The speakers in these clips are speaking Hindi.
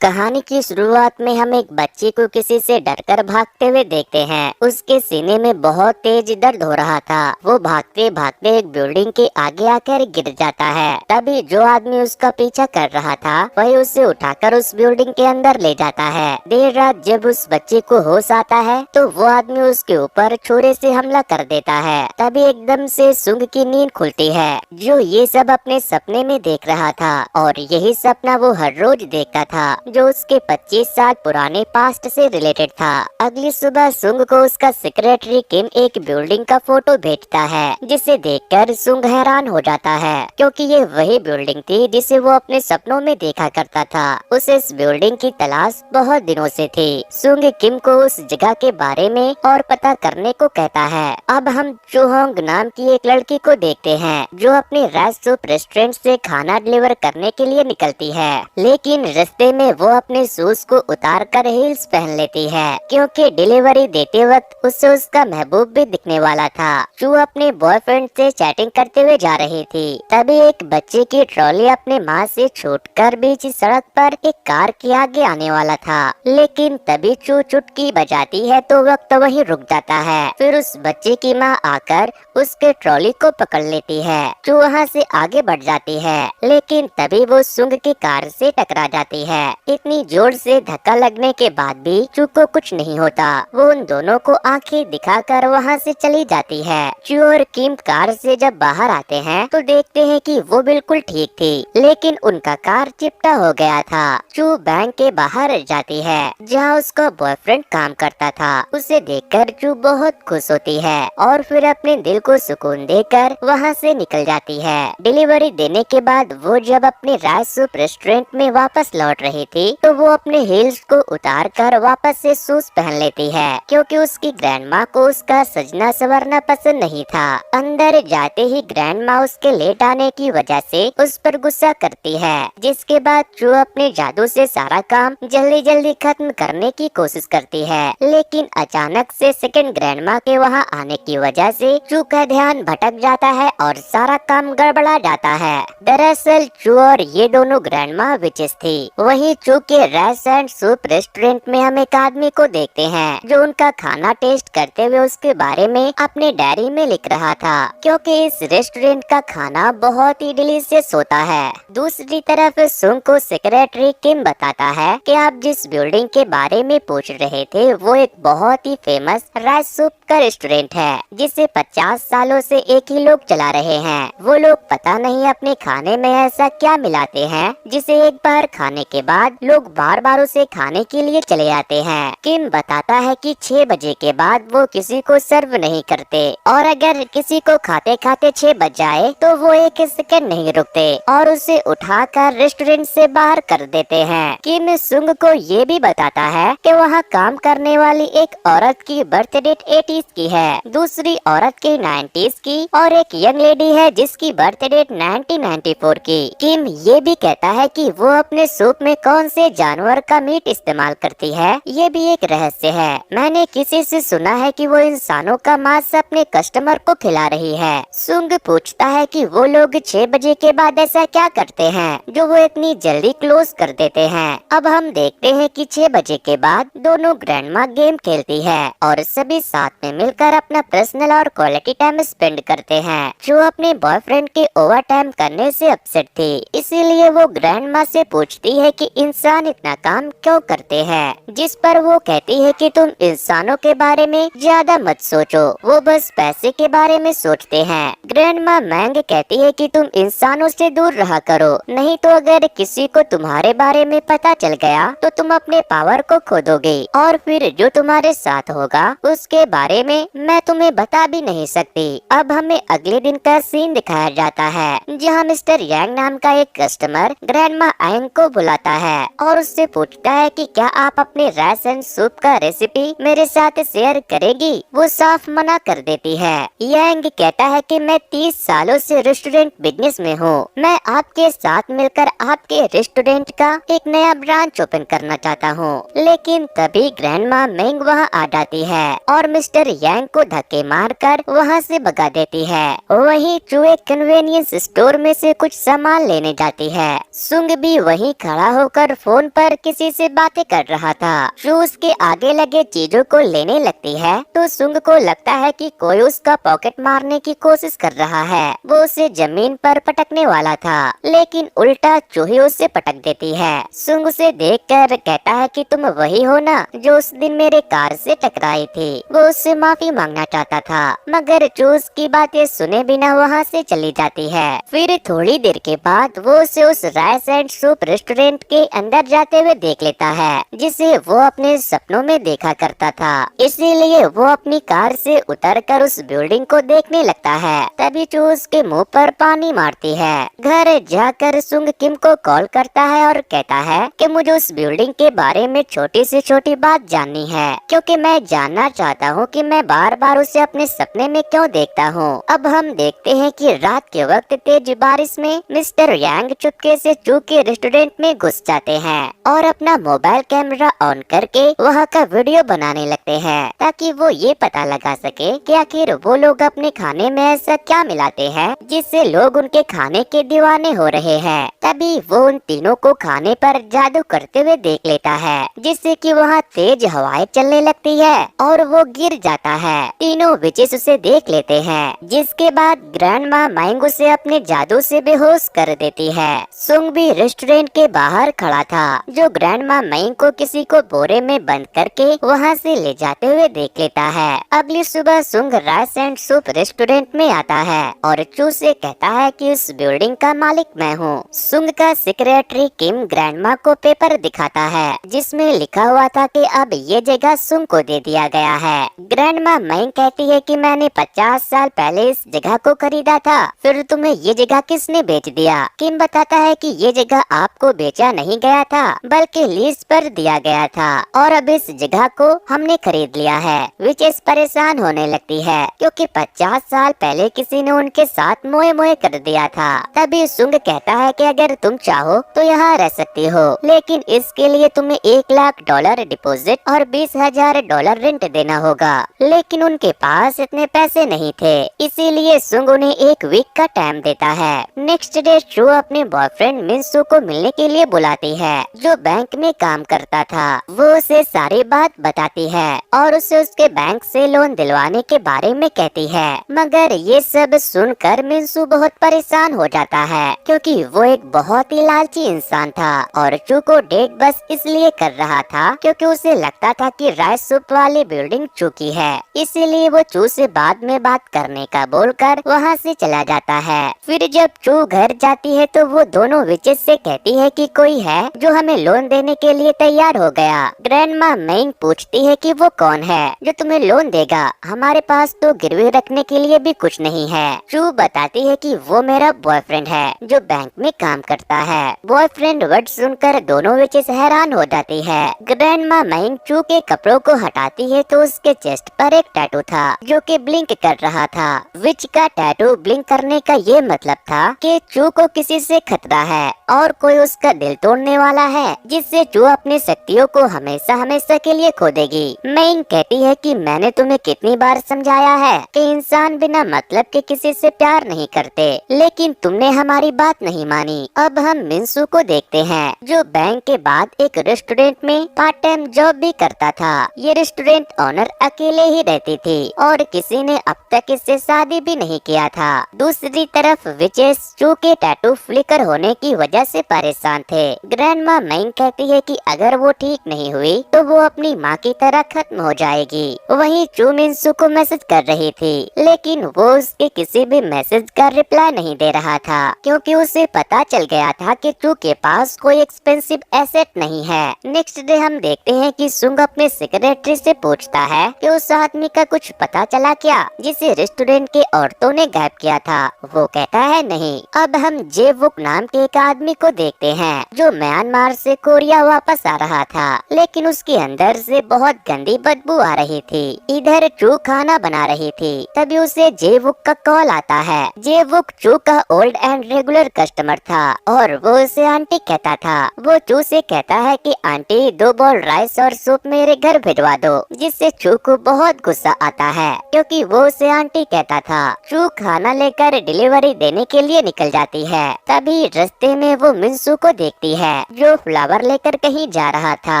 कहानी की शुरुआत में हम एक बच्चे को किसी से डरकर भागते हुए देखते हैं। उसके सीने में बहुत तेज दर्द हो रहा था। वो भागते भागते एक बिल्डिंग के आगे आकर गिर जाता है। तभी जो आदमी उसका पीछा कर रहा था वही उसे उठाकर उस बिल्डिंग के अंदर ले जाता है। देर रात जब उस बच्चे को होश आता है तो वो आदमी उसके ऊपर छुरे से हमला कर देता है। तभी एकदम से सुंग की नींद खुलती है, जो ये सब अपने सपने में देख रहा था और यही सपना वो हर रोज देखता था, जो उसके 25 साल पुराने पास्ट से रिलेटेड था। अगली सुबह सुंग को उसका सेक्रेटरी किम एक बिल्डिंग का फोटो भेजता है, जिसे देखकर सुंग हैरान हो जाता है, क्योंकि ये वही बिल्डिंग थी जिसे वो अपने सपनों में देखा करता था। उसे इस बिल्डिंग की तलाश बहुत दिनों से थी। सुंग किम को उस जगह के बारे में और पता करने को कहता है। अब हम चोहोंग नाम की एक लड़की को देखते हैं, जो अपने राइस सूप रेस्टोरेंट से खाना डिलीवर करने के लिए निकलती है, लेकिन रास्ते में वो अपने शूज को उतार कर हील्स पहन लेती है, क्योंकि डिलीवरी देते वक्त उससे उसका महबूब भी दिखने वाला था। चू अपने बॉयफ्रेंड से चैटिंग करते हुए जा रही थी। तभी एक बच्चे की ट्रॉली अपने माँ से छूटकर बीच सड़क पर एक कार के आगे आने वाला था, लेकिन तभी चू चुटकी बजाती है तो वक्त वहीं रुक जाता है। फिर उस बच्चे की माँ आकर उसके ट्रॉली को पकड़ लेती है। चू वहाँ से आगे बढ़ जाती है, लेकिन तभी वो सुंग की कार से टकरा जाती है। इतनी जोर से धक्का लगने के बाद भी चू को कुछ नहीं होता। वो उन दोनों को आंखें दिखाकर वहाँ से चली जाती है। चू और किम कार से जब बाहर आते हैं तो देखते हैं कि वो बिल्कुल ठीक थी, लेकिन उनका कार चिपटा हो गया था। चू बैंक के बाहर जाती है, जहाँ उसका बॉयफ्रेंड काम करता था। उसे देखकर चू बहुत खुश होती है और फिर अपने दिल को सुकून देकर वहाँ से निकल जाती है। डिलीवरी देने के बाद वो जब अपने राइस सूप रेस्टोरेंट में वापस लौट रही थी तो वो अपने हील्स को उतार कर वापस से शूज पहन लेती है, क्योंकि उसकी ग्रैंडमा को उसका सजना संवरना पसंद नहीं था। अंदर जाते ही ग्रैंडमा उसके लेट आने की वजह से उस पर गुस्सा करती है, जिसके बाद चू अपने जादू से सारा काम जल्दी जल्दी खत्म करने की कोशिश करती है, लेकिन अचानक से सेकंड ग्रैंडमा के वहाँ आने की वजह से चू का ध्यान भटक जाता है और सारा काम गड़बड़ा जाता है। दरअसल चू और ये दोनों ग्रैंडमा विचेस थी। वहीं चू के राइस एंड सूप रेस्टोरेंट में हम एक आदमी को देखते हैं, जो उनका खाना टेस्ट करते हुए उसके बारे में अपने डायरी में लिख रहा था, क्योंकि इस रेस्टोरेंट का खाना बहुत ही डिलीशियस होता है। दूसरी तरफ सुंग को सेक्रेटरी किम बताता है कि आप जिस बिल्डिंग के बारे में पूछ रहे थे वो एक बहुत ही फेमस राइस सूप का रेस्टोरेंट है, जिसे 50 सालों से एक ही लोग चला रहे हैं। वो लोग पता नहीं अपने खाने में ऐसा क्या मिलाते हैं, जिसे एक बार खाने के बाद लोग बार बार उसे खाने के लिए चले आते हैं। किम बताता है कि 6 बजे के बाद वो किसी को सर्व नहीं करते, और अगर किसी को खाते खाते 6 बज जाए तो वो एक सेकंड नहीं रुकते और उसे उठाकर रेस्टोरेंट से बाहर कर देते हैं। किम सुंग को ये भी बताता है कि वहाँ काम करने वाली एक औरत की बर्थ डेट 80s की है, दूसरी औरत की 90s की और एक यंग लेडी है जिसकी बर्थ डेट 1994 की। किम ये भी कहता है कि वो अपने सूप में कौन से जानवर का मीट इस्तेमाल करती है, ये भी एक रहस्य है। मैंने किसी से सुना है कि वो इंसानों का मांस अपने कस्टमर को खिला रही है। सुंग पूछता है कि वो लोग 6 बजे के बाद ऐसा क्या करते हैं जो वो इतनी जल्दी क्लोज कर देते हैं। अब हम देखते हैं कि 6 बजे के बाद दोनों ग्रैंडमा गेम खेलती है और सभी साथ में मिलकर अपना पर्सनल और क्वालिटी टाइम स्पेंड करते हैं। जो अपने बॉयफ्रेंड के ओवर टाइम करने से अपसेट थी, इसीलिए वो ग्रैंडमा से पूछती है कि इंसान इतना काम क्यों करते हैं, जिस पर वो कहती है कि तुम इंसानों के बारे में ज्यादा मत सोचो, वो बस पैसे के बारे में सोचते हैं। ग्रैंडमा मैंग कहती है कि तुम इंसानों से दूर रहा करो, नहीं तो अगर किसी को तुम्हारे बारे में पता चल गया तो तुम अपने पावर को खो दोगे, और फिर जो तुम्हारे साथ होगा उसके बारे में मैं तुम्हें बता भी नहीं सकती। अब हमें अगले दिन का सीन दिखाया जाता है, जहाँ मिस्टर यांग नाम का एक कस्टमर ग्रैंडमा आयंग को बुलाता है और उससे पूछता है कि क्या आप अपने राइस एंड सूप का रेसिपी मेरे साथ शेयर करेगी। वो साफ मना कर देती है। यांग कहता है कि मैं 30 सालों से रेस्टोरेंट बिजनेस में हूँ, मैं आपके साथ मिलकर आपके रेस्टोरेंट का एक नया ब्रांच ओपन करना चाहता हूँ। लेकिन तभी ग्रैंडमा मेंग वहाँ आ जाती है और मिस्टर मिस्टर यांग को धक्के मारकर वहाँ से भगा देती है। वहीं चू एक कन्वेनियंस स्टोर में से कुछ सामान लेने जाती है। सुंग भी वहीं खड़ा होकर फोन पर किसी से बातें कर रहा था। चू उसके आगे लगे चीजों को लेने लगती है तो सुंग को लगता है कि कोई उसका पॉकेट मारने की कोशिश कर रहा है। वो उसे जमीन पर पटकने वाला था, लेकिन उल्टा चू ही उसे पटक देती है। सुंग उसे देखकर कहता है कि तुम वही हो ना जो उस दिन मेरे कार से टकराई थी। वो उससे माफी मांगना चाहता था, मगर चू उसकी बातें सुने बिना वहाँ से चली जाती है। फिर थोड़ी देर के बाद वो उसे उस राइस एंड सूप रेस्टोरेंट के अंदर जाते हुए देख लेता है, जिसे वो अपने सपनों में देखा करता था। इसीलिए वो अपनी कार से उतरकर उस बिल्डिंग को देखने लगता है। तभी चू उसके मुंह पर पानी मारती है। घर जाकर सुंग किम को कॉल करता है और कहता है कि मुझे उस बिल्डिंग के बारे में छोटी से छोटी बात जाननी है, क्योंकि मैं जानना चाहता हूँ कि मैं बार बार उसे अपने सपने में क्यों देखता हूँ। अब हम देखते हैं कि रात के वक्त तेज बारिश में मिस्टर यांग चुपके से चू के रेस्टोरेंट में घुस जाते हैं और अपना मोबाइल कैमरा ऑन करके वहाँ का वीडियो बनाने लगते हैं, ताकि वो ये पता लगा सके कि आखिर वो लोग अपने खाने में ऐसा क्या मिलाते हैं जिससे लोग उनके खाने के दीवाने हो रहे हैं। तभी वो उन तीनों को खाने पर जादू करते हुए देख लेता है, जिससे कि वहाँ तेज हवाएं चलने लगती है और वो गिर जाता है। तीनों विचेस उसे देख लेते हैं, जिसके बाद ग्रैंड माँ माइंग उसे अपने जादू से बेहोश कर देती है। सुंग भी रेस्टोरेंट के बाहर खड़ा था, जो ग्रैंड माँ माइंग को किसी को बोरे में बंद करके वहाँ से ले जाते हुए देख लेता है। अगली सुबह सुंग राइस एंड सूप रेस्टोरेंट में आता है और चू से कहता है कि उस बिल्डिंग का मालिक मैं हूँ। सुंग का सेक्रेटरी किम ग्रैंडमा को पेपर दिखाता है, जिसमें लिखा हुआ था कि अब ये जगह सुंग को दे दिया गया है। ग्रैंडमा माइंग कहती है कि मैंने 50 साल पहले इस जगह को खरीदा था, फिर तुम्हें ये जगह किसने बेच दिया? किम बताता है कि ये जगह आपको बेचा नहीं गया था, बल्कि लीज पर दिया गया था और अब इस जगह को हमने खरीद लिया है। विचेस परेशान होने लगती है, क्योंकि 50 साल पहले किसी ने उनके साथ मोए मोए कर दिया था। तभी सुंग कहता है कि अगर तुम चाहो तो यहाँ रह सकती हो, लेकिन इसके लिए तुम्हें $1,00,000 डिपॉजिट और $20,000 रेंट देना होगा। लेकिन उनके पास इतने पैसे नहीं थे, इसीलिए सुंग उन्हें 1 वीक का टाइम देता है। नेक्स्ट डे चू अपने बॉयफ्रेंड मिनसू को मिलने के लिए बुलाती है, जो बैंक में काम करता था। वो उसे सारी बात बताती है और उसे उसके बैंक से लोन दिलवाने के बारे में कहती है, मगर ये सब सुनकर मिनसू बहुत परेशान हो जाता है, क्योंकि वो एक बहुत ही लालची इंसान था और चू को डेट बस इसलिए कर रहा था क्योंकि उसे लगता था कि राइस सूप वाली बिल्डिंग चू की है। इसीलिए वो चू से बाद में बात करने का बोलकर वहाँ से चला जाता है। फिर जब चू घर जाती है तो वो दोनों विचेस से कहती है कि कोई है जो हमें लोन देने के लिए तैयार हो गया। ग्रैंडमा मेंग पूछती है कि वो कौन है जो तुम्हें लोन देगा? हमारे पास तो गिरवी रखने के लिए भी कुछ नहीं है। चू बताती है कि वो मेरा बॉयफ्रेंड है जो बैंक में काम करता है। बॉयफ्रेंड वर्ड सुनकर दोनों विचेस हैरान हो जाती है। ग्रैंडमा मेंग चू के कपड़ों को हटाती है तो उसके चेस्ट पर एक टैटू था जो कि ब्लिंक कर रहा था। विच का टैटू ब्लिंक करने का ये मतलब था कि चू को किसी से खतरा है और कोई उसका दिल तोड़ने वाला है, जिससे चू अपनी शक्तियों को हमेशा हमेशा के लिए खो देगी। मेंग कहती है कि मैंने तुम्हें कितनी बार समझाया है कि इंसान बिना मतलब के किसी से प्यार नहीं करते, लेकिन तुमने हमारी बात नहीं मानी। अब हम मिनसू को देखते हैं, जो बैंक के बाद एक रेस्टोरेंट में पार्ट टाइम जॉब भी करता था। ये रेस्टोरेंट ऑनर अकेले ही रहती थी और किसी ने अब तक इससे शादी भी नहीं किया था। दूसरी तरफ विचेस चू के टैटू फ्लिकर होने की वजह से परेशान थे। ग्रैंडमा मेंग कहती है कि अगर वो ठीक नहीं हुई तो वो अपनी माँ की तरह खत्म हो जाएगी। वहीं चू मिनसू को मैसेज कर रही थी, लेकिन वो उसके किसी भी मैसेज का रिप्लाई नहीं दे रहा था, क्योंकि उसे पता चल गया था कि चू के पास कोई एक्सपेंसिव एसेट नहीं है। नेक्स्ट डे हम देखते हैं कि सुंग अपने सेक्रेटरी से पूछता है कि उस आदमी का कुछ पता चला क्या जिसे रेस्टोरेंट के औरतों ने गायब किया था। वो कहता है नहीं। अब हम जेवुक नाम के एक आदमी को देखते हैं, जो म्यांमार से कोरिया वापस आ रहा था, लेकिन उसके अंदर से बहुत गंदी बदबू आ रही थी। इधर चू खाना बना रही थी, तभी उसे जेवुक का कॉल आता है। जेवुक चू का ओल्ड एंड रेगुलर कस्टमर था और वो उसे आंटी कहता था। वो चू से कहता है कि आंटी 2 बॉल राइस और सूप मेरे घर भिजवा दो, जिससे चू को बहुत बहुत गुस्सा आता है क्योंकि वो उसे आंटी कहता था। चू खाना लेकर डिलीवरी देने के लिए निकल जाती है। तभी रास्ते में वो मिंसू को देखती है जो फ्लावर लेकर कहीं जा रहा था।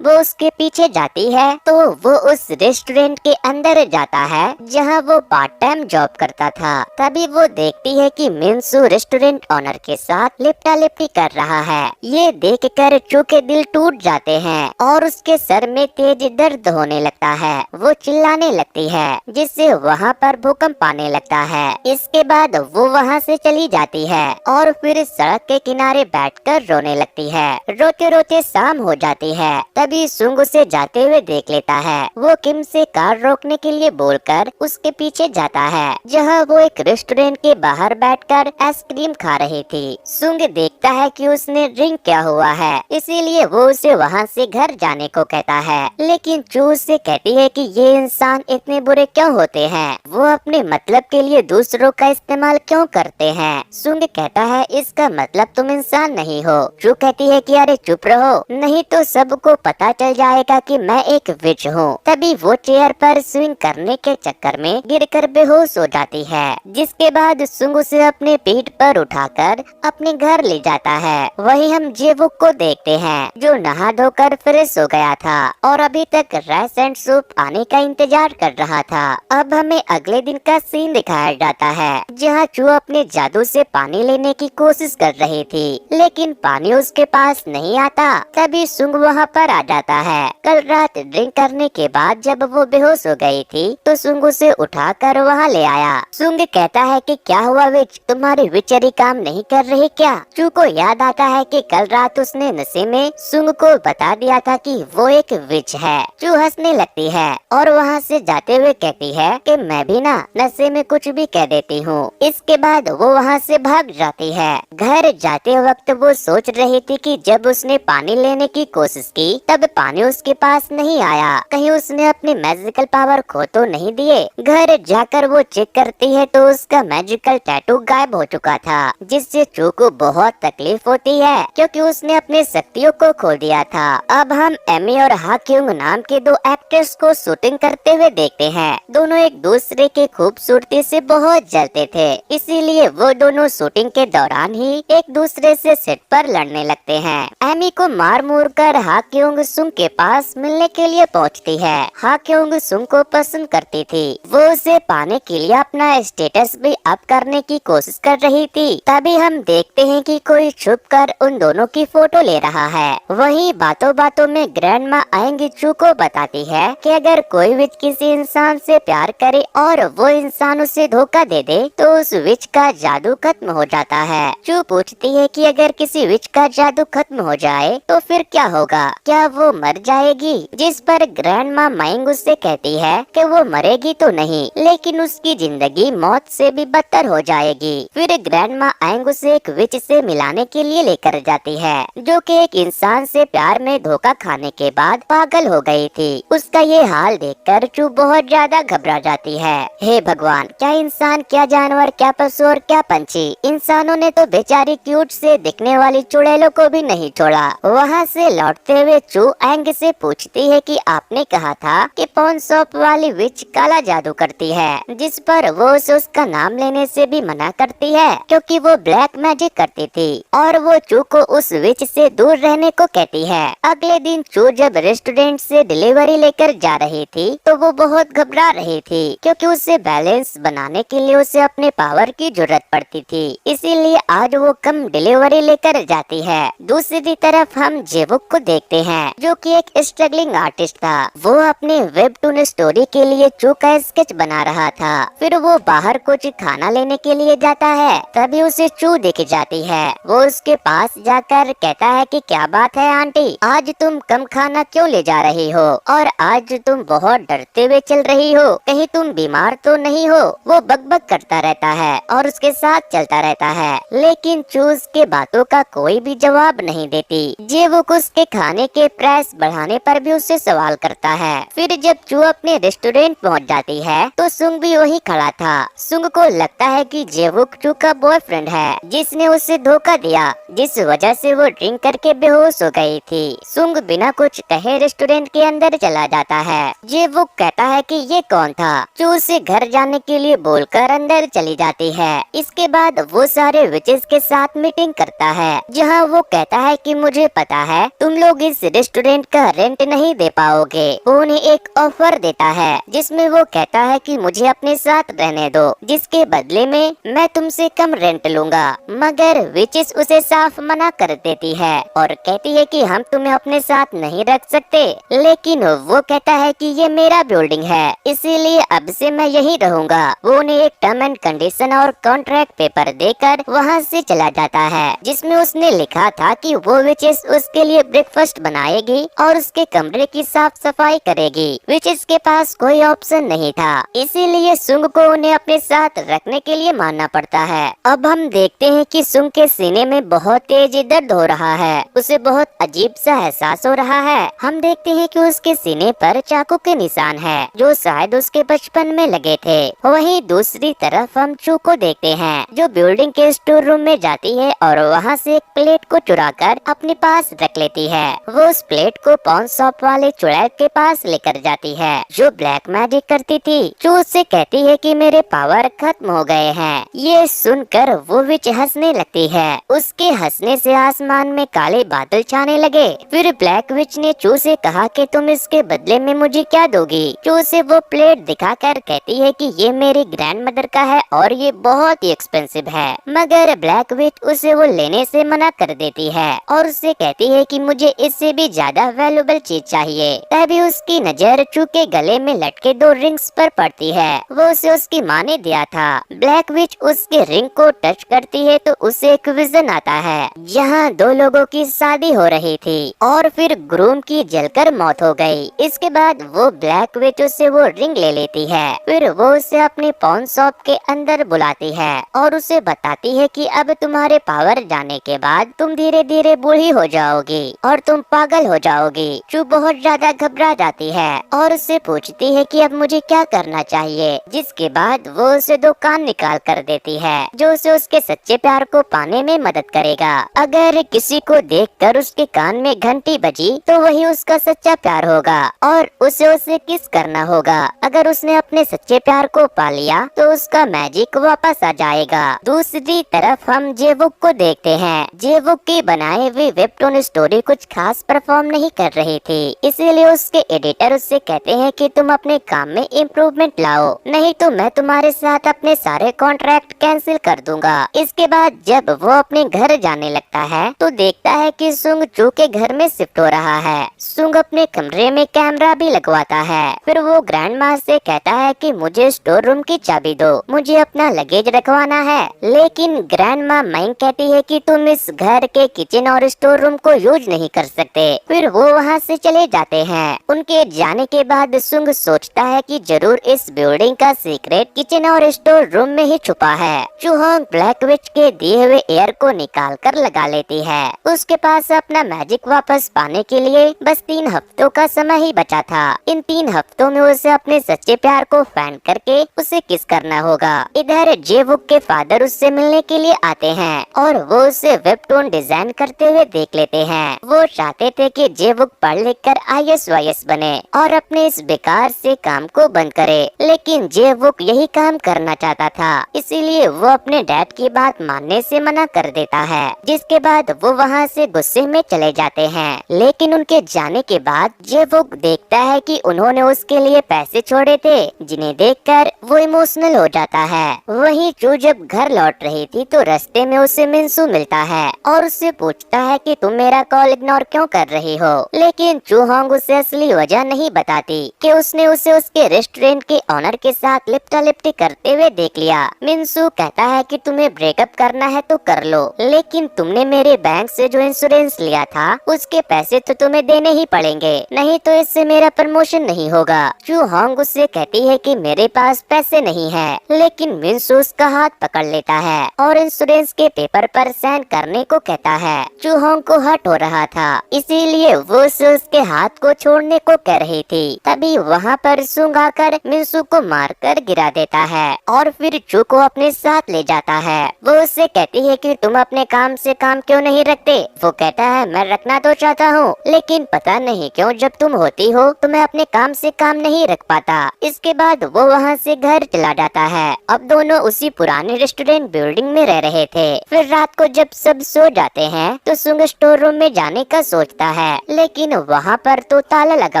वो उसके पीछे जाती है तो वो उस रेस्टोरेंट के अंदर जाता है जहाँ वो पार्ट टाइम जॉब करता था। तभी वो देखती है कि मिंसू रेस्टोरेंट ऑनर के साथ लिपटा लिपटी कर रहा है। ये देखकर चू के दिल टूट जाते हैं और उसके सर में तेज दर्द होने लगता है। वो चिल्लाने लगती है जिससे वहाँ पर भूकंप आने लगता है। इसके बाद वो वहाँ से चली जाती है और फिर सड़क के किनारे बैठकर रोने लगती है। रोते रोते शाम हो जाती है। तभी सुंग उसे जाते हुए देख लेता है। वो किम से कार रोकने के लिए बोलकर उसके पीछे जाता है जहाँ वो एक रेस्टोरेंट के बाहर बैठकर आइसक्रीम खा रही थी। सुंग देखता है कि उसने ड्रिंक किया हुआ है, इसीलिए वो उसे वहाँ से घर जाने को कहता है। लेकिन चू उससे कहती है कि ये इंसान इतने बुरे क्यों होते हैं, वो अपने मतलब के लिए दूसरों का इस्तेमाल क्यों करते हैं। सुंग कहता है इसका मतलब तुम इंसान नहीं हो। चू कहती है कि अरे चुप रहो, नहीं तो सबको पता चल जाएगा कि मैं एक विच हूँ। तभी वो चेयर पर स्विंग करने के चक्कर में गिरकर बेहोश हो जाती है। जिसके बाद सुंग उसे अपने पीठ पर उठाकर अपने घर ले जाता है। वहीं हम जेवुक को देखते हैं जो नहा धोकर फ्रेश हो गया था और अभी तक राइस एंड सूप आने का इंतजार कर रहा था। अब हमें अगले दिन का सीन दिखाया जाता है जहाँ चू अपने जादू से पानी लेने की कोशिश कर रही थी, लेकिन पानी उसके पास नहीं आता। तभी सुंग वहाँ पर आ जाता है। कल रात ड्रिंक करने के बाद जब वो बेहोश हो गई थी तो सुंग उसे उठाकर वहाँ ले आया। सुंग कहता है कि क्या हुआ विच, तुम्हारी विचरी काम नहीं कर रही क्या। चू को याद आता है कि कल रात उसने नशे में सुंग को बता दिया था कि वो एक विच है। चू हंसने लगती है और वहाँ से जाते हुए कहती है कि मैं भी ना नशे में कुछ भी कह देती हूँ। इसके बाद वो वहाँ से भाग जाती है। घर जाते वक्त वो सोच रही थी कि जब उसने पानी लेने की कोशिश की तब पानी उसके पास नहीं आया, कहीं उसने अपने मैजिकल पावर खो तो नहीं दिए। घर जाकर वो चेक करती है तो उसका मैजिकल टैटू गायब हो चुका था, जिससे चू को बहुत तकलीफ होती है क्योंकि उसने अपने शक्तियों को खो दिया था। अब हम एमी और हा क्योंग नाम के दो एक्टर्स को शूटिंग करते हुए देखते हैं। दोनों एक दूसरे के खूबसूरती से बहुत जलते थे, इसीलिए वो दोनों शूटिंग के दौरान ही एक दूसरे से सेट पर लड़ने लगते हैं। एमी को मार मूर कर हा क्योंग सुंग के पास मिलने के लिए पहुंचती है। हा क्योंग सुंग को पसंद करती थी। वो उसे पाने के लिए अपना स्टेटस भी अप करने की कोशिश कर रही थी। तभी हम देखते हैं कि कोई छुप कर उन दोनों की फोटो ले रहा है। वहीं बातों बातों में ग्रैंड माँ आएंगी चू को बताती है कि अगर कोई विच किसी इंसान से प्यार करे और वो इंसान उसे धोखा दे दे तो उस विच का जादू खत्म हो जाता है। चू पूछती है कि अगर किसी विच का जादू खत्म हो जाए तो फिर क्या होगा, क्या वो मर जाएगी। जिस पर ग्रैंड माँ माइंग उससे कहती है कि वो मरेगी तो नहीं, लेकिन उसकी जिंदगी मौत से भी बदतर हो जाएगी। फिर ग्रैंड माँ आएंग उसे एक विच से मिलाने के लिए लेकर जाती है जो कि एक इंसान से प्यार में धोखा खाने के बाद पागल हो गई थी। उसका ये हाल देखकर चू बहुत ज्यादा घबरा जाती है। हे भगवान, क्या इंसान, क्या जानवर, क्या पशु और क्या पंछी, इंसानों ने तो बेचारी क्यूट से दिखने वाली चुड़ैलों को भी नहीं छोड़ा। वहाँ से लौटते हुए चू एंग से पूछती है कि आपने कहा था कि पॉन शॉप वाली विच काला जादू करती है, जिस पर वो उसे उसका नाम लेने से भी मना करती है क्योंकि वो ब्लैक मैजिक करती थी और वो चू को उस विच से दूर रहने को कहती है। अगले दिन चू जब रेस्टोरेंट से डिलीवरी लेकर जा रही थी तो वो बहुत घबरा रही थी क्योंकि उसे बैलेंस बनाने के लिए उसे अपने पावर की जरूरत पड़ती थी, इसीलिए आज वो कम डिलीवरी लेकर जाती है। दूसरी तरफ हम जेवुक को देखते हैं जो कि एक स्ट्रगलिंग आर्टिस्ट था। वो अपने वेबटून स्टोरी के लिए चू का स्केच बना रहा था। फिर वो बाहर कुछ खाना लेने के लिए जाता है, तभी उसे चू दिख जाती है। वो उसके पास जाकर कहता है कि क्या बात है आंटी, आज तुम कम खाना क्यों ले जा रही हो और आज तुम बहुत डरते हुए चल रही हो, कहीं तुम बीमार तो नहीं हो। वो बकबक करता रहता है और उसके साथ चलता रहता है, लेकिन चू उसके बातों का कोई भी जवाब नहीं देती। जेवुक उसके खाने के प्राइस बढ़ाने पर भी उससे सवाल करता है। फिर जब चू अपने रेस्टोरेंट पहुंच जाती है तो सुंग भी वहीं खड़ा था। सुंग को लगता है कि जेवुक चू का बॉयफ्रेंड है जिसने उसे धोखा दिया, जिस वजह से वो ड्रिंक करके बेहोश हो गई थी। सुंग बिना कुछ कहे रेस्टोरेंट के अंदर चला जाता है। जेवुक जेवुक कहता है कि ये कौन था। चू उसे घर जाने के लिए बोलकर अंदर चली जाती है। इसके बाद वो सारे विचेस के साथ मीटिंग करता है, जहाँ वो कहता है कि मुझे पता है तुम लोग इस रेस्टोरेंट का रेंट नहीं दे पाओगे। वो उन्हें एक ऑफर देता है जिसमें वो कहता है कि मुझे अपने साथ रहने दो, जिसके बदले में मैं तुमसे कम रेंट लूंगा। मगर विचेस उसे साफ मना कर देती है और कहती है कि हम तुम्हें अपने साथ नहीं रख सकते। लेकिन वो कहता है कि ये मेरा बिल्डिंग है, इसीलिए अब से मैं यहीं रहूंगा। वो उन्हें एक टर्म एंड कंडीशन और कॉन्ट्रैक्ट पेपर देकर वहाँ से चला जाता है, जिसमें उसने लिखा था कि वो विचेस उसके लिए ब्रेकफास्ट बनाएगी और उसके कमरे की साफ सफाई करेगी। विचेस के पास कोई ऑप्शन नहीं था, इसीलिए सुंग को उन्हें अपने साथ रखने के लिए मानना पड़ता है। अब हम देखते हैं कि सुंग के सीने में बहुत तेज दर्द हो रहा है। उसे बहुत अजीब सा एहसास हो रहा है। हम देखते हैं कि उसके सीने पर चाकू के निशान है, जो शायद उसके बचपन में लगे थे। वहीं दूसरी तरफ हम चू को देखते हैं, जो बिल्डिंग के स्टोर रूम में जाती है और वहाँ से एक प्लेट को चुराकर अपने पास रख लेती है। वो उस प्लेट को पॉन शॉप वाले चुड़ैल के पास लेकर जाती है, जो ब्लैक मैजिक करती थी। चू उससे कहती है कि मेरे पावर खत्म हो गए हैं। ये सुनकर वो विच हंसने लगती है। उसके हंसने से आसमान में काले बादल छाने लगे। फिर ब्लैक विच ने चू से कहा कि तुम इसके बदले में मुझे क्या दोगी। चू से वो प्लेट दिखाकर कहती है कि ये मेरी ग्रैंड मदर का है और ये बहुत ही एक्सपेंसिव है। मगर ब्लैक विच उसे वो लेने से मना कर देती है और उससे कहती है कि मुझे इससे भी ज्यादा वैल्यूएबल चीज चाहिए। तभी उसकी नजर चू के गले में लटके 2 रिंग्स पर पड़ती है। वो उसे उसकी माँ ने दिया था। ब्लैक विच उसके रिंग को टच करती है तो उसे एक विजन आता है, जहाँ 2 लोगों की शादी हो रही थी और फिर ग्रूम की जलकर मौत हो गई। इसके बाद वो ब्लैक विच उससे वो रिंग ले लेती है। फिर वो उसे अपनी पॉन शॉप के अंदर बुलाती है और उसे बताती है कि अब तुम्हारे पावर जाने के बाद तुम धीरे धीरे बूढ़ी हो जाओगी और तुम पागल हो जाओगी। चू बहुत ज्यादा घबरा जाती है और उससे पूछती है कि अब मुझे क्या करना चाहिए, जिसके बाद वो उसे 2 कान निकाल कर देती है, जो उसे उसके सच्चे प्यार को पाने में मदद करेगा। अगर किसी को देखकर उसके कान में घंटी बजी तो वही उसका सच्चा प्यार होगा और उसे किस करना होगा। अगर उसने अपने सच्चे प्यार को पा लिया तो उसका मैजिक वापस आ जाएगा। दूसरी तरफ हम जेवुक को देखते हैं। जेवुक की बनाए हुए वेबटून स्टोरी कुछ खास परफॉर्म नहीं कर रही थी, इसीलिए उसके एडिटर उससे कहते हैं कि तुम अपने काम में इम्प्रूवमेंट लाओ, नहीं तो मैं तुम्हारे साथ अपने सारे कॉन्ट्रैक्ट कैंसिल कर दूंगा। इसके बाद जब वो अपने घर जाने लगता है तो देखता है कि सुंग चू के घर में शिफ्ट हो रहा है। सुंग अपने कमरे में कैमरा भी लगवाता है। फिर वो ग्रैंड माँ से कहता है कि मुझे स्टोर रूम की चाबी दो, मुझे अपना लगेज रखवाना है। लेकिन ग्रैंड माँ मैंग कहती है कि तुम इस घर के किचन और स्टोर रूम को यूज नहीं कर सकते। फिर वो वहाँ से चले जाते हैं। उनके जाने के बाद सुंग सोचता है कि जरूर इस बिल्डिंग का सीक्रेट किचन और स्टोर रूम में ही छुपा है। चूहोंग ब्लैक विच के दिए हुए एयर को निकाल कर लगा लेती है। उसके पास अपना मैजिक वापस पाने के लिए बस 3 हफ्तों का समय ही बचा था। इन 3 हफ्तों में उसे अपने सच्चे प्यार को फैन करके उसे किस करना होगा। इधर जेवुक के फादर उससे मिलने के लिए आते हैं और वो उसे वेबटून डिजाइन करते हुए देख लेते हैं। वो चाहते थे कि जेवुक पढ़ लिख कर IAS बने और अपने इस बेकार से काम को बंद करे, लेकिन जेवुक यही काम करना चाहता था, इसीलिए वो अपने डैड की बात मानने से मना कर देता है। जिसके बाद वो वहाँ से गुस्से में चले जाते हैं। लेकिन उनके जाने के बाद जेवुक देखता है कि उन्होंने उसके लिए पैसे छोड़े थे, जिन्हें देखकर वो इमोशनल हो जाता है। वहीं चू जब घर लौट रही थी तो रास्ते में उसे मिंसू मिलता है और उससे पूछता है कि तुम मेरा कॉल इग्नोर क्यों कर रही हो। लेकिन चूहोंग उसे असली वजह नहीं बताती कि उसने उसे उसके रेस्टोरेंट के ऑनर के साथ लिपटा लिपटी करते हुए देख लिया। मिंसू कहता है कि तुम्हें ब्रेकअप करना है तो कर लो, लेकिन तुमने मेरे बैंक से जो इंश्योरेंस लिया था उसके पैसे तो तुम्हें देने ही पड़ेंगे, नहीं तो इससे मेरा प्रमोशन नहीं होगा। चूहोंग उससे कहती है कि मेरे पास पैसे नहीं है, लेकिन मिंसू उसका हाथ पकड़ लेता है और इंश्योरेंस के पेपर पर साइन करने को कहता है। चूहोंग को हर्ट हो रहा था, इसीलिए वो उसके हाथ को छोड़ने को कह रही थी। तभी वहाँ पर सुंग आकर मिंसू को मारकर गिरा देता है और फिर चू को अपने साथ ले जाता है। वो उससे कहती है कि तुम अपने काम से काम क्यों नहीं रखते। वो कहता है मैं रखना तो चाहता हूँ, लेकिन पता नहीं क्यों जब तुम होती हो तो मैं अपने काम काम से काम नहीं रख पाता। इसके बाद वो वहाँ से घर चला जाता है। अब दोनों उसी पुराने रेस्टोरेंट बिल्डिंग में रह रहे थे। फिर रात को जब सब सो जाते हैं तो सुंग स्टोर रूम में जाने का सोचता है, लेकिन वहाँ पर तो ताला लगा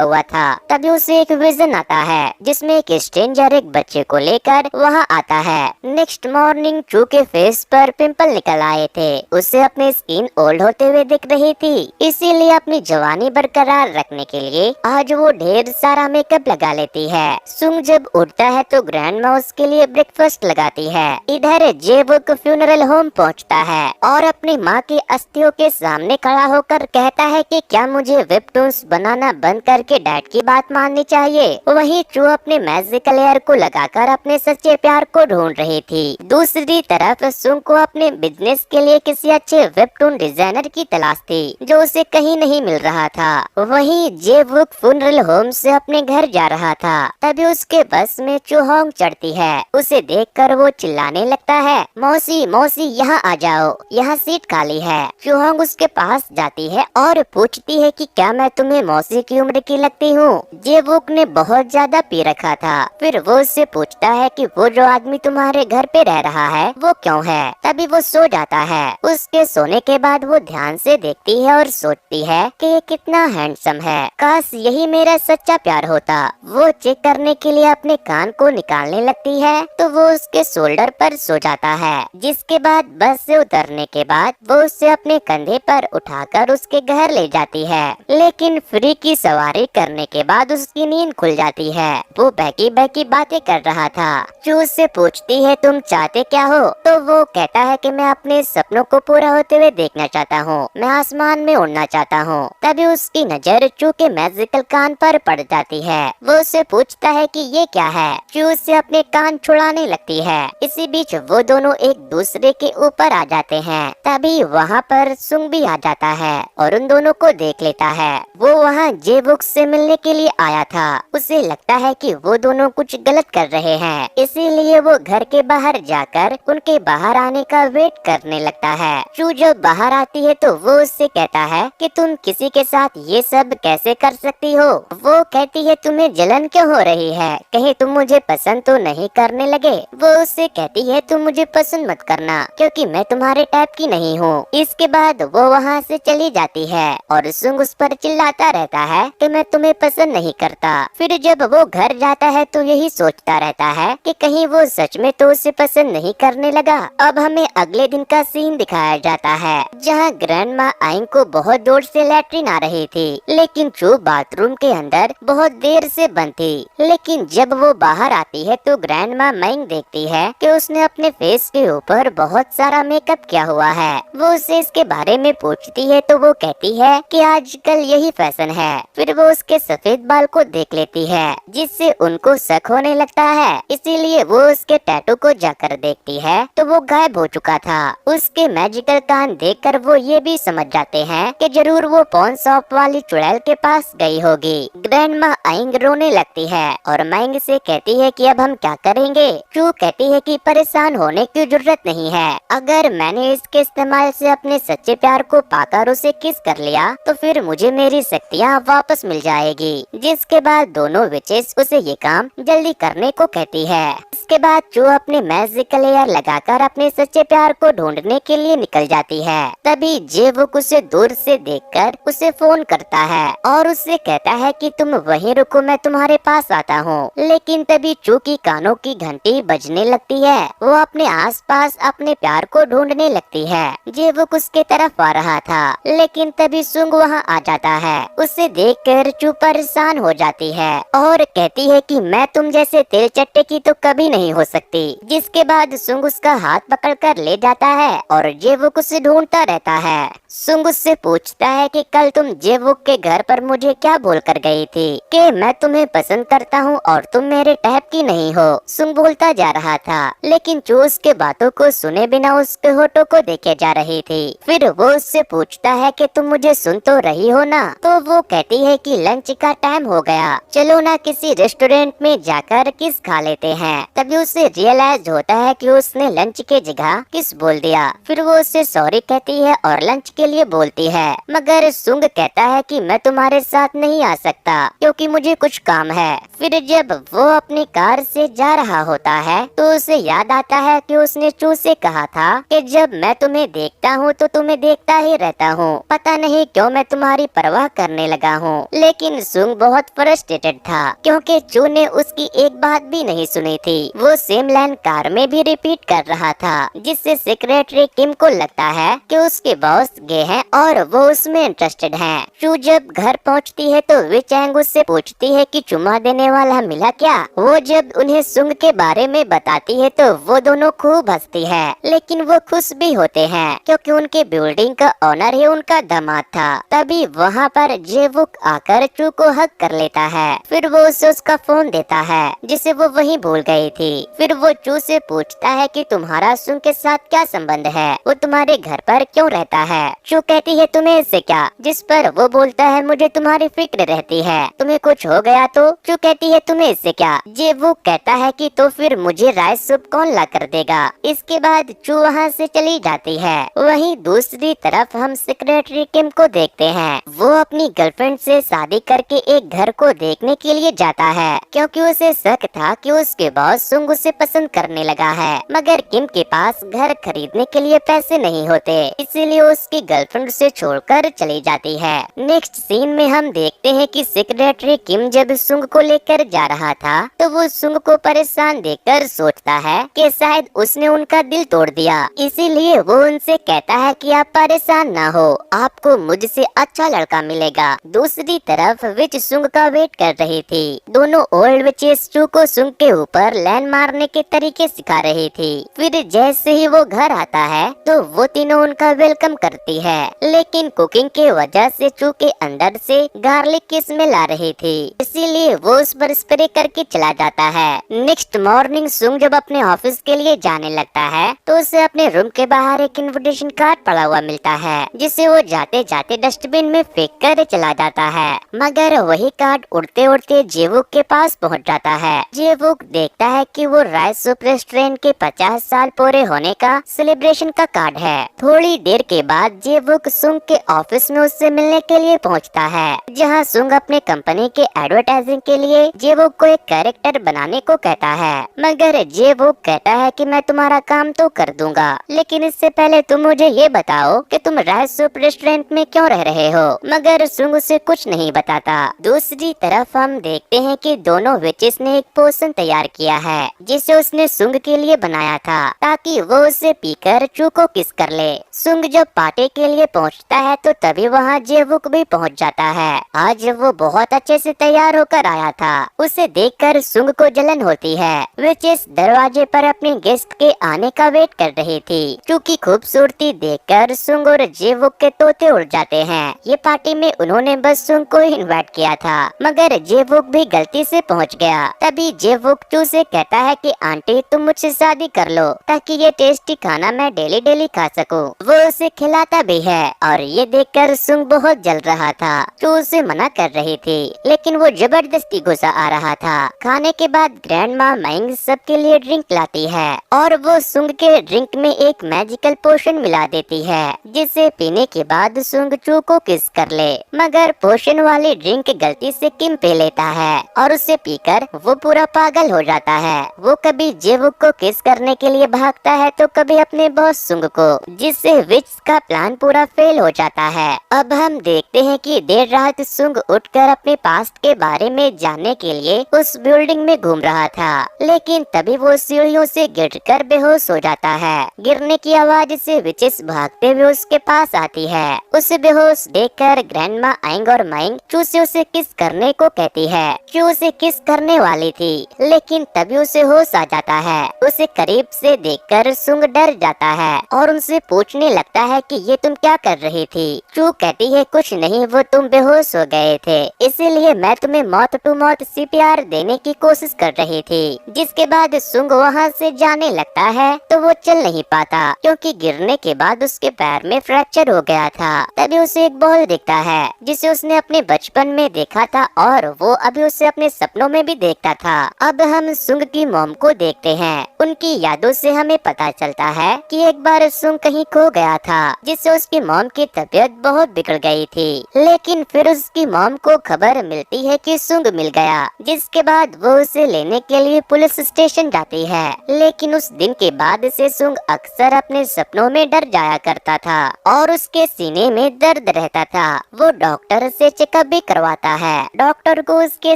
हुआ था। तभी उसे एक विजन आता है जिसमें एक स्ट्रेंजर एक बच्चे को लेकर वहाँ आता है। नेक्स्ट मॉर्निंग चू के फेस पर पिंपल निकल आए थे। उसे अपनी स्किन ओल्ड होते हुए दिख रही थी, इसीलिए अपनी जवानी बरकरार रखने के लिए आज वो ढेर सारा मेकअप लगा लेती है। सुंग जब उठता है तो ग्रैंड माँ उसके लिए ब्रेकफास्ट लगाती है। इधर जेबुक फ्यूनरल होम पहुंचता है और अपनी माँ की अस्थियों के सामने खड़ा होकर कहता है कि क्या मुझे वेबटून्स बनाना बंद करके डैड की बात माननी चाहिए। वहीं चू अपने मैजिकल एयर को लगाकर अपने सच्चे प्यार को ढूंढ रही थी। दूसरी तरफ सुंग को अपने बिजनेस के लिए किसी अच्छे वेबटून डिजाइनर की तलाश थी जो उसे कहीं नहीं मिल रहा था। वहीं जेबुक फ्यूनरल होम से अपने घर जा रहा था। तभी उसके बस में चूहोंग चढ़ती है। उसे देखकर वो चिल्लाने लगता है, मौसी मौसी यहाँ आ जाओ, यहाँ सीट खाली है। चूहोंग उसके पास जाती है और पूछती है कि क्या मैं तुम्हें मौसी की उम्र की लगती हूँ। जेबुक ने बहुत ज्यादा पी रखा था। फिर वो उससे पूछता है कि वो जो आदमी तुम्हारे घर पे रह रहा है वो क्यों है। तभी वो सो जाता है। उसके सोने के बाद वो ध्यान से देखती है और सोचती है कि ये कितना हैंडसम है, काश यही मेरा सच्चा प्यार होता। वो चेक करने के लिए अपने कान को निकालने लगती है तो वो उसके शोल्डर पर सो जाता है। जिसके बाद बस से उतरने के बाद वो उसे अपने कंधे पर उठाकर उसके घर ले जाती है। लेकिन फ्री की सवारी करने के बाद उसकी नींद खुल जाती है। वो बहकी बहकी बातें कर रहा था। चू उससे पूछती है तुम चाहते क्या हो, तो वो कहता है कि मैं अपने सपनों को पूरा होते हुए देखना चाहता हूँ, मैं आसमान में उड़ना चाहता हूँ। तभी उसकी नजर चू के मैजिकल कान पर पड़ जाती है। वो उससे पूछता है कि ये क्या है। चू उससे अपने कान छुड़ाने लगती है। इसी बीच वो दोनों एक दूसरे के ऊपर आ जाते हैं। तभी वहाँ पर सुंग भी आ जाता है और उन दोनों को देख लेता है। वो वहाँ जेबुक से मिलने के लिए आया था। उसे लगता है कि वो दोनों कुछ गलत कर रहे हैं, इसीलिए वो घर के बाहर जाकर उनके बाहर आने का वेट करने लगता है। चू जब बाहर आती है तो वो उससे कहता है कि तुम किसी के साथ ये सब कैसे कर सकती हो। वो कहती है तुम्हें जलन क्यों हो रही है, कहीं तुम मुझे पसंद तो नहीं करने लगे। वो उससे कहती है तुम मुझे पसंद मत करना क्योंकि मैं तुम्हारे टाइप की नहीं हूँ। इसके बाद वो वहाँ से चली जाती है और सुंग उस पर चिल्लाता रहता है कि मैं तुम्हें पसंद नहीं करता। फिर जब वो घर जाता है तो यही सोचता रहता है कि कहीं वो सच में तो उसे पसंद नहीं करने लगा। अब हमें अगले दिन का सीन दिखाया जाता है जहाँ ग्रैंड माँ आइंग को बहुत दूर से लैट्रिन आ रही थी, लेकिन चू बाथरूम के अंदर बहुत देर से बंद थी। लेकिन जब वो बाहर आती है तो ग्रैंड माँ मैंग देखती है कि उसने अपने फेस के ऊपर बहुत सारा मेकअप किया हुआ है। वो उससे इसके बारे में पूछती है तो वो कहती है कि आजकल यही फैशन है। फिर वो उसके सफेद बाल को देख लेती है जिससे उनको शक होने लगता है, इसीलिए वो उसके टैटू को जाकर देखती है तो वो गायब हो चुका था। उसके मैजिकल कान देखकर वो ये भी समझ जाते हैं कि जरूर वो पॉन शॉप वाली चुड़ैल के पास गई होगी। ग्रैंड माँ आइंग रोने लगती है और मैंग से कहती है कि अब हम क्या करेंगे। चू कहती है कि परेशान होने की जरूरत नहीं है, अगर मैंने इसके इस्तेमाल से अपने सच्चे प्यार को पाकर उसे किस कर लिया तो फिर मुझे मेरी शक्तियाँ वापस मिल जाएगी। जिसके बाद दोनों विचेस उसे ये काम जल्दी करने को कहती है। इसके बाद चू अपने मैजिकल एयर लगाकर अपने सच्चे प्यार को ढूंढने के लिए निकल जाती है। तभी जेबुक उसे दूर से देखकर उसे फोन करता है और उससे कहता है कि तुम वहीं रुको, मैं तुम्हारे पास आता हूँ। लेकिन तभी चू की कानों की घंटी बजने लगती है। वो अपने आसपास अपने प्यार को ढूंढने लगती है। जेबुक उसके तरफ आ रहा था, लेकिन तभी सुंग वहाँ आ जाता है। उसे देखकर चू परेशान हो जाती है और कहती है कि मैं तुम जैसे तेल चट्टे की तो कभी नहीं हो सकती। जिसके बाद सुंग उसका हाथ पकड़कर ले जाता है और जेबुक उसे ढूंढता रहता है। सुंग उससे पूछता है कि कल तुम जेबुक के घर पर मुझे क्या बोलकर गई थी कि मैं तुम्हें पसंद करता हूँ और तुम मेरे टाइप की नहीं हो। सुंग बोलता जा रहा था, लेकिन चू उसके बातों को सुने बिना उसके होठों को देखे जा रही थी। फिर वो उससे पूछता है कि तुम मुझे सुन तो रही हो ना। तो वो कहती है कि लंच का टाइम हो गया, चलो ना किसी रेस्टोरेंट में जाकर किस खा लेते हैं। तभी उसे रियलाइज होता है कि उसने लंच के जगह किस बोल दिया। फिर वो उससे सॉरी कहती है और लंच के लिए बोलती है, मगर सुंग कहता है कि मैं तुम्हारे साथ नहीं आ सकता क्योंकि मुझे कुछ काम है। फिर जब वो अपनी कार से जा रहा होता है तो उसे याद आता है कि उसने चू से कहा था कि जब मैं तुम्हें देखता हूँ तो तुम्हें देखता ही रहता हूँ, पता नहीं क्यों मैं तुम्हारी परवाह करने लगा हूँ। लेकिन सुंग बहुत फ्रस्ट्रेटेड था क्योंकि चू ने उसकी एक बात भी नहीं सुनी थी। वो सेम लाइन कार में भी रिपीट कर रहा था, जिससे सेक्रेटरी किम को लगता है कि उसके बॉस गे हैं और वो उसमें इंटरेस्टेड हैं। चू जब घर पहुंचती है तो वे चैंग उससे पूछती है कि चुम्मा देने वाला मिला क्या। वो जब उन्हें सुंग के बारे में बताती है तो वो दोनों खूब हंसती है, लेकिन वो खुश भी होते हैं क्योंकि उनके बिल्डिंग का ऑनर ही उनका दामाद था। तभी वहाँ पर जेवुक आकर चू को हक कर लेता है। फिर वो उसे उसका फोन देता है जिसे वो वहीं भूल गई थी। फिर वो चू से पूछता है कि तुम्हारा सुंग के साथ क्या संबंध है, वो तुम्हारे घर पर क्यों रहता है। चू कहती है तुम्हें इससे क्या, जिस पर वो बोलता है मुझे तुम्हारी फिक्र रहती है, तुम्हें कुछ हो गया तो। चू कहती है तुम्हें इससे क्या। जेवुक कहता है कि तो फिर मुझे राइस सूप कौन ला कर देगा। इसके बाद चू वहाँ से चली जाती है। वहीं दूसरी तरफ हम सेक्रेटरी किम को देखते हैं। वो अपनी गर्लफ्रेंड से शादी करके एक घर को देखने के लिए जाता है क्योंकि उसे शक था कि उसके बॉस सुंग उसे पसंद करने लगा है, मगर किम के पास घर खरीदने के लिए पैसे नहीं होते, इसीलिए उसकी गर्लफ्रेंड उसे छोड़कर चली जाती है। नेक्स्ट सीन में हम देखते हैं कि सेक्रेटरी किम जब सुंग को लेकर जा रहा था तो वो सुंग को परेशान देखकर सोचता है कि शायद उसने उनका दिल तोड़ दिया, इसीलिए वो उनसे कहता है कि आप परेशान ना हो, आपको मुझसे अच्छा लड़का मिलेगा। दूसरी तरफ विच सुंग का वेट कर रही थी। दोनों ओल्ड विचेस चू को सुंग के ऊपर लैंड मारने के तरीके सिखा रही थी। फिर जैसे ही वो घर आता है तो वो तीनों उनका वेलकम करती है, लेकिन कुकिंग के वजह से चू के अंदर से गार्लिक की स्मेल आ रही थी, इसीलिए वो उस पर स्प्रे करके चला जाता है। नेक्स्ट मॉर्निंग सुंग जब अपने ऑफिस के लिए जाने लगता है तो उसे अपने रूम के बाहर एक इनविटेशन कार्ड पड़ा हुआ मिलता है, जिसे वो जाते जाते डस्टबिन में फेंक कर चला जाता है। मगर वही कार्ड उड़ते उड़ते जेवुक के पास पहुंच जाता है। जेवुक देखता है कि वो राइस सूप रेस्टोरेंट के 50 साल पूरे होने का सेलिब्रेशन का कार्ड है। थोड़ी देर के बाद जेवुक सुंग के ऑफिस में उससे मिलने के लिए पहुंचता है, जहां सुंग अपने कंपनी के एडवर्टाइजिंग के लिए जेवुक को एक कैरेक्टर बनाने को कहता है। मगर जेवुक कहता है कि मैं तुम्हारा काम तो कर दूंगा, लेकिन इससे पहले तुम मुझे ये बताओ कि तुम राइस सूप रेस्टोरेंट में क्यों रह रहे हो। मगर सुंग उसे कुछ नहीं बताता। दूसरी तरफ हम देखते हैं कि दोनों विचेस ने एक पोशन तैयार किया है जिसे उसने सुंग के लिए बनाया था ताकि वो उसे पीकर चू को किस कर ले। सुंग जब पार्टी के लिए पहुंचता है तो तभी वहाँ जेवुक भी पहुंच जाता है। आज वो बहुत अच्छे से तैयार होकर आया था। उसे देखकर सुंग को जलन होती है। विचेस दरवाजे पर अपने गेस्ट के आने का वेट कर रही थी। चू की खूबसूरती देखकर सुंग और जेवुक के तोते उड़ जाते हैं। ये पार्टी में उन्होंने बस सुंग को ही इनवाइट किया था, मगर जेवुक भी गलती से पहुंच गया। तभी जेवुक चू से कहता है कि आंटी तुम मुझसे शादी कर लो ताकि ये टेस्टी खाना मैं डेली डेली खा सकूं। वो उसे खिलाता भी है और ये देखकर सुंग बहुत जल रहा था। चू उसे मना कर रही थी, लेकिन वो जबरदस्ती गुस्सा आ रहा था। खाने के बाद ग्रैंड माँ मैंग सबके लिए ड्रिंक लाती है और वो सुंग के ड्रिंक में एक मैजिकल पोशन मिला देती है, जिसे पीने के बाद सुंग चू को किस कर ले। मगर पोशन वाली ड्रिंक गलती से किम पी लेता है और उसे पीकर वो पूरा पागल हो जाता है। वो कभी जेवुक को किस करने के लिए भागता है तो कभी अपने बॉस सुंग को, जिससे विच का प्लान पूरा फेल हो जाता है। अब हम देखते हैं कि देर रात सुंग उठकर अपने पास्ट के बारे में जानने के लिए उस बिल्डिंग में घूम रहा था, लेकिन तभी वो सीढ़ियों से गिरकर बेहोश हो जाता है। गिरने की आवाज से विचेस भागते हुए उसके पास आती है। उसे बेहोश देखकर ग्रैंडमा आएंग और माइंग चू से उसे किस करने को कहती है। चू उसे किस करने वाली थी, लेकिन तभी उसे होश आ जाता है। उसे करीब से देखकर सुंग डर जाता है और उनसे पूछने लगता है कि ये तुम क्या कर रही थी। चू कहती है कुछ नहीं, वो तुम बेहोश हो गए थे, इसीलिए मैं तुम्हें मौत टू मौत CPR देने की कोशिश कर रही थी। जिसके बाद सुंग वहाँ से जाने लगता है तो वो चल नहीं पाता क्योंकि गिरने के बाद उसके पैर में फ्रैक्चर हो गया था। तभी उसे एक बॉल दिखता है जिसे उसने अपने बचपन में देखा था और वो अभी उसे अपने सपनों में भी देखता था। अब हम सुंग की मॉम को देखते हैं। उनकी यादों से हमें पता चलता है कि एक बार सुंग कहीं खो गया था, जिससे उसकी मॉम की तबीयत बहुत बिगड़ गई थी। लेकिन फिर उसकी मॉम को खबर मिलती है कि कि सुंग मिल गया, जिसके बाद वो उसे लेने के लिए पुलिस स्टेशन जाती है। लेकिन उस दिन के बाद से सुंग अक्सर अपने सपनों में डर जाया करता था और उसके सीने में दर्द रहता था। वो डॉक्टर से चेकअप भी करवाता है। डॉक्टर को उसके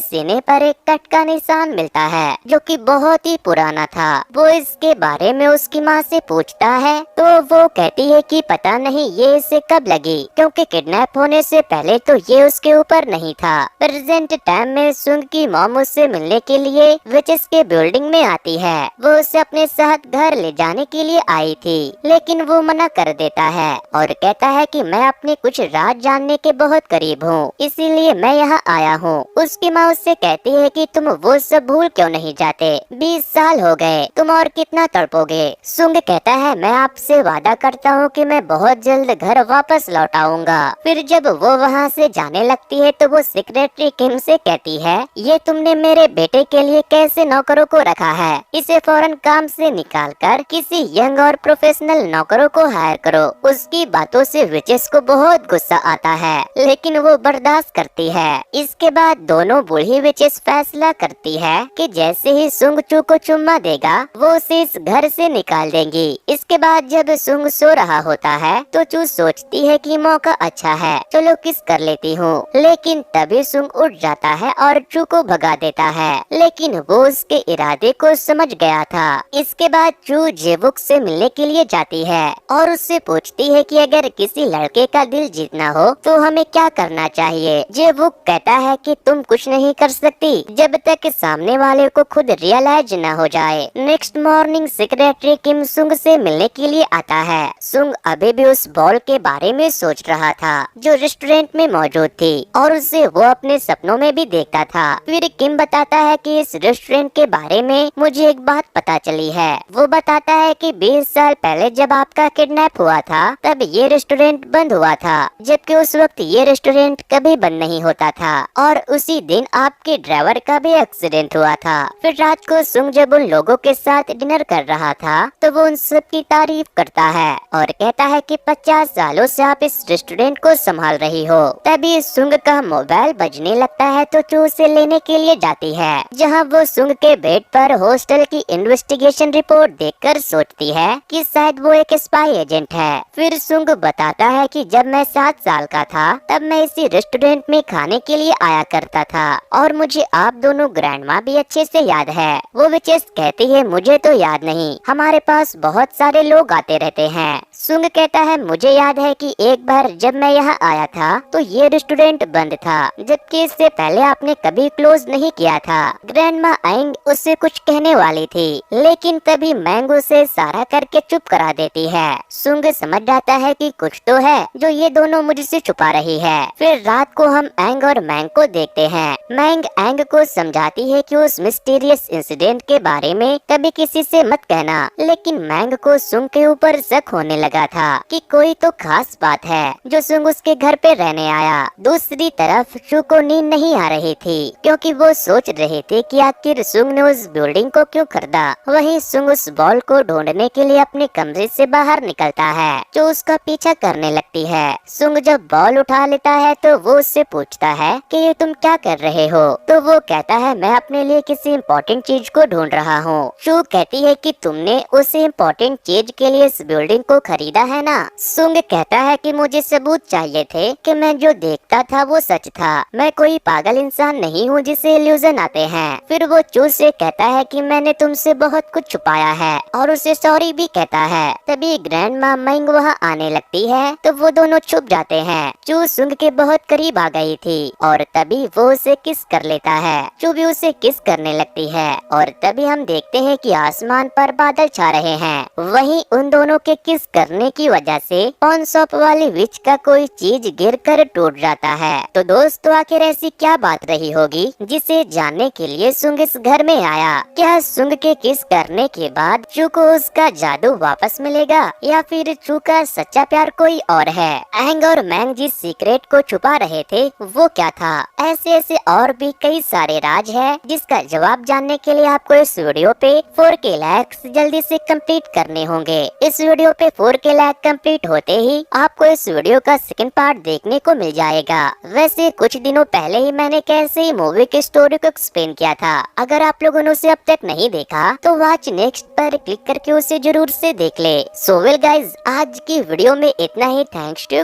सीने पर एक कट का निशान मिलता है जो कि बहुत ही पुराना था। वो इसके बारे में उसकी माँ से पूछता है तो वो कहती है कि पता नहीं ये इसे कब लगी, क्योंकि किडनैप होने से पहले तो ये उसके ऊपर नहीं था। प्रेजेंट टाइम में सुंग की मॉम उससे मिलने के लिए विचेस के बिल्डिंग में आती है। वो उसे अपने साथ घर ले जाने के लिए आई थी, लेकिन वो मना कर देता है और कहता है कि मैं अपने कुछ राज जानने के बहुत करीब हूँ, इसीलिए मैं यहाँ आया हूँ। उसकी माँ उससे कहती है कि तुम वो सब भूल क्यों नहीं जाते, 20 साल हो गए, तुम और कितना तड़पोगे। सुंग कहता है मैं आपसे वादा करता हूँ कि मैं बहुत जल्द घर वापस लौट आऊंगा। फिर जब वो वहाँ से जाने लगती है तो वो सेक्रेटरी किम से कहती है ये तुमने मेरे बेटे के लिए कैसे नौकरों को रखा है, इसे फौरन काम से निकालकर किसी यंग और प्रोफेशनल नौकरों को हायर करो। उसकी बातों से विचेस को बहुत गुस्सा आता है, लेकिन वो बर्दाश्त करती है। इसके बाद दोनों बूढ़ी विचेस फैसला करती है कि जैसे ही सुंग चू को चुम्मा देगा वो उसे इस घर से निकाल देंगी। इसके बाद जब सुंग सो रहा होता है तो चू सोचती है कि मौका अच्छा है, चलो किस कर लेती हूँ। लेकिन तभी सुंग उठ जाता है और चू को भगा देता है, लेकिन वो उसके इरादे को समझ गया था। इसके बाद चू जेवुक से मिलने के लिए जाती है और उससे पूछती है कि अगर किसी लड़के का दिल जीतना हो तो हमें क्या करना चाहिए। जेवुक कहता है कि तुम कुछ नहीं कर सकती जब तक सामने वाले को खुद रियलाइज न हो जाए। नेक्स्ट मॉर्निंग सेक्रेटरी किम सुंग से मिलने के लिए आता है। सुंग अभी भी उस बॉल के बारे में सोच रहा था जो रेस्टोरेंट में मौजूद थी और उसे वो अपने सपनों में भी देखता था। फिर किम बताता है कि इस रेस्टोरेंट के बारे में मुझे एक बात पता चली है। वो बताता है कि 20 साल पहले जब आपका किडनैप हुआ था तब ये रेस्टोरेंट बंद हुआ था, जबकि उस वक्त ये रेस्टोरेंट कभी बंद नहीं होता था और उसी दिन आपके ड्राइवर का भी एक्सीडेंट हुआ था। फिर रात को सुंग जब उन लोगों के साथ डिनर कर रहा था तो वो उन सब की तारीफ करता है और कहता है कि 50 सालों से आप इस रेस्टोरेंट को संभाल रही हो। तभी सुंग का मोबाइल बजने लगता है तो चू उसे लेने के लिए जाती है, जहां वो सुंग के बेड पर हॉस्टल की इन्वेस्टिगेशन रिपोर्ट देखकर सोचती है कि शायद वो एक स्पाई एजेंट है। फिर सुंग बताता है कि जब मैं 7 साल का था तब मैं इसी रेस्टोरेंट में खाने के लिए आया करता था और मुझे आप दोनों ग्रैंडमा भी अच्छे से याद है। वो विचेस कहती है मुझे तो याद नहीं, हमारे पास बहुत सारे लोग आते रहते हैं। सुंग कहता है मुझे याद है कि एक बार जब मैं यहाँ आया था तो ये रेस्टोरेंट बंद था, जबकि इससे पहले आपने कभी क्लोज नहीं किया था। ग्रैंडमा आएंग उससे कुछ कहने वाली थी, लेकिन तभी मैंग उसे इशारा करके चुप करा देती है। सुंग समझ जाता है कि कुछ तो है जो ये दोनों मुझसे छुपा रही है। फिर रात को हम एंग और मैंग को देखते हैं। मैंग एंग को समझाती है कि उस मिस्टीरियस इंसिडेंट के बारे में कभी किसी से मत कहना, लेकिन मैंग को सुंग के ऊपर शक होने लगा था कि कोई तो खास बात है जो सुंग उसके घर पे रहने आया। दूसरी तरफ चू को नींद नहीं आ रही थी क्योंकि वो सोच रहे थे कि आखिर सुंग ने उस बिल्डिंग को क्यों खरीदा। वहीं सुंग उस बॉल को ढूंढने के लिए अपने कमरे से बाहर निकलता है जो उसका पीछा करने लगती है। सुंग जब बॉल उठा लेता है तो वो उससे पूछता है कि ये तुम क्या कर रहे हो, तो वो कहता है मैं अपने लिए किसी इम्पोर्टेंट चीज को ढूंढ रहा हूँ। चू कहती है कि तुमने उस इम्पोर्टेंट चीज के लिए इस बिल्डिंग को खरीदा है ना। सुंग कहता है कि मुझे सबूत चाहिए थे कि मैं जो देखता था वो सच था, मैं कोई पागल इंसान नहीं हूँ जिसे इल्यूजन आते हैं। फिर वो चू से कहता है कि मैंने तुमसे बहुत कुछ छुपाया है और उसे सॉरी भी कहता है। तभी ग्रैंड माँ मैंग वहाँ आने लगती है तो वो दोनों छुप जाते हैं। चू सुंग के बहुत करीब आ गई थी और तभी वो उसे किस कर लेता है। चू भी उसे किस करने लगती है और तभी हम देखते हैं कि आसमान पर बादल छा रहे हैं। वहीं उन दोनों के किस करने की वजह से पॉन शॉप वाली विच का कोई चीज गिरकर टूट जाता है। तो दोस्तों आखिर ऐसी क्या बात रही होगी जिसे जानने के लिए सुंग इस घर में आया। क्या सुंग के किस करने के बाद चू को उसका जादू वापस मिलेगा या फिर चू का सच्चा प्यार कोई और है। एंग और मैंग जिस सीक्रेट को छुपा रहे थे वो क्या था। ऐसे ऐसे और भी कई सारे राज है जिसका जवाब जानने के लिए आपको इस वीडियो पे 4K लाइक्स जल्दी से कंप्लीट करने होंगे। इस वीडियो पे 4K लाइक कंप्लीट होते ही आपको इस वीडियो का सेकंड पार्ट देखने को मिल जाएगा। वैसे कुछ दिनों पहले ही मैंने कैसे मूवी की स्टोरी को एक्सप्लेन किया था। अगर आप लोगों ने उसे अब तक नहीं देखा तो वॉच नेक्स्ट पर क्लिक करके उसे जरूर से देख ले। सो वेल गाइज, आज की वीडियो में इतना ही। Thanks to